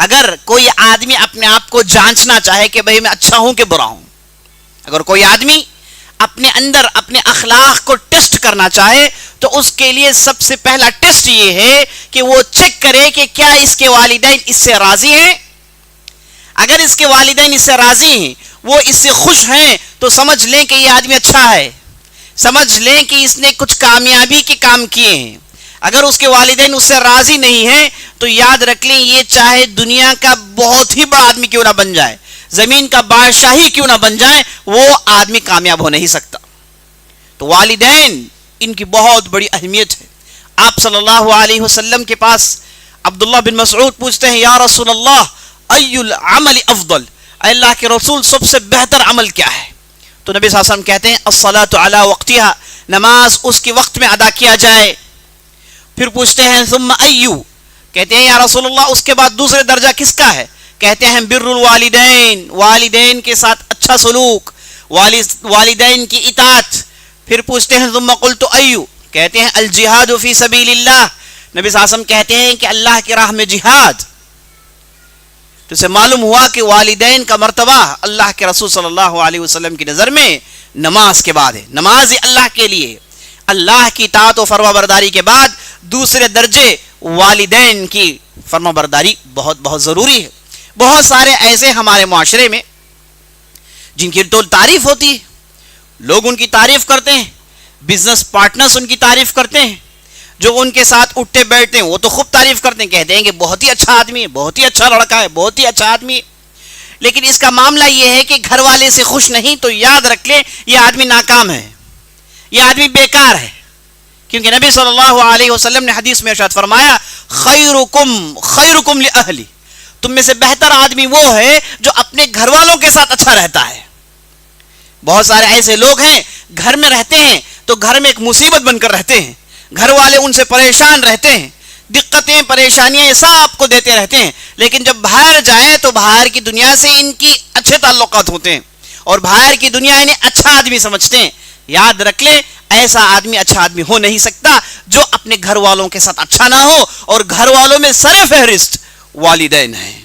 اگر کوئی آدمی اپنے آپ کو جانچنا چاہے کہ بھئی میں اچھا ہوں کہ برا ہوں، اگر کوئی آدمی اپنے اندر اپنے اخلاق کو ٹیسٹ کرنا چاہے تو اس کے لیے سب سے پہلا ٹیسٹ یہ ہے کہ وہ چیک کرے کہ کیا اس کے والدین اس سے راضی ہیں۔ اگر اس کے والدین اس سے راضی ہیں، وہ اس سے خوش ہیں، تو سمجھ لیں کہ یہ آدمی اچھا ہے، سمجھ لیں کہ اس نے کچھ کامیابی کے کام کیے ہیں۔ اگر اس کے والدین اس سے راضی نہیں ہیں تو یاد رکھ لیں یہ چاہے دنیا کا بہت ہی بڑا آدمی کیوں نہ بن جائے، زمین کا بادشاہ ہی کیوں نہ بن جائے، وہ آدمی کامیاب ہو نہیں سکتا۔ تو والدین ان کی بہت بڑی اہمیت ہے۔ آپ صلی اللہ علیہ وسلم کے پاس عبداللہ بن مسعود پوچھتے ہیں یا رسول اللہ ای العمل افضل، اے اللہ کے رسول سب سے بہتر عمل کیا ہے؟ تو نبی صلی اللہ علیہ وسلم کہتے ہیں الصلاۃ علی وقتها، نماز اس کے وقت میں ادا کیا جائے۔ پھر پوچھتے ہیں ثم ایو، کہتے ہیں یا رسول اللہ اس کے بعد دوسرے درجہ کس کا ہے؟ کہتے ہیں بر الوالدین، والدین کے ساتھ اچھا سلوک، والدین کی اطاعت۔ پھر پوچھتے ہیں ثم قلت ایو، کہتے ہیں الجہاد فی سبیل اللہ، نبی صلی اللہ علیہ وسلم کہتے ہیں کہ اللہ کی راہ میں جہاد۔ تو اسے معلوم ہوا کہ والدین کا مرتبہ اللہ کے رسول صلی اللہ علیہ وسلم کی نظر میں نماز کے بعد ہے۔ نماز اللہ کے لیے، اللہ کی اطاعت و فرما برداری کے بعد دوسرے درجے والدین کی فرما برداری بہت بہت ضروری ہے۔ بہت سارے ایسے ہمارے معاشرے میں جن کی تو تعریف ہوتی ہے، لوگ ان کی تعریف کرتے ہیں، بزنس پارٹنرز ان کی تعریف کرتے ہیں، جو ان کے ساتھ اٹھتے بیٹھتے ہیں وہ تو خوب تعریف کرتے ہیں، کہتے ہیں کہ بہت ہی اچھا آدمی ہے، بہت ہی اچھا لڑکا ہے، بہت ہی اچھا آدمی ہے۔ لیکن اس کا معاملہ یہ ہے کہ گھر والے سے خوش نہیں تو یاد رکھ لیں یہ آدمی ناکام ہے، یہ آدمی بیکار ہے۔ کیونکہ نبی صلی اللہ علیہ وسلم نے حدیث میں ارشاد فرمایا خیرکم لأہلی، تم میں سے بہتر آدمی وہ ہے جو اپنے گھر والوں کے ساتھ اچھا رہتا ہے۔ بہت سارے ایسے لوگ ہیں گھر میں رہتے ہیں تو گھر میں ایک مصیبت بن کر رہتے ہیں، گھر والے ان سے پریشان رہتے ہیں، دقتیں پریشانیاں سب آپ کو دیتے رہتے ہیں، لیکن جب باہر جائیں تو باہر کی دنیا سے ان کی اچھے تعلقات ہوتے ہیں اور باہر کی دنیا انہیں اچھا آدمی سمجھتے ہیں۔ یاد رکھ لیں ایسا آدمی اچھا آدمی ہو نہیں سکتا جو اپنے گھر والوں کے ساتھ اچھا نہ ہو، اور گھر والوں میں سر فہرست والدین ہیں۔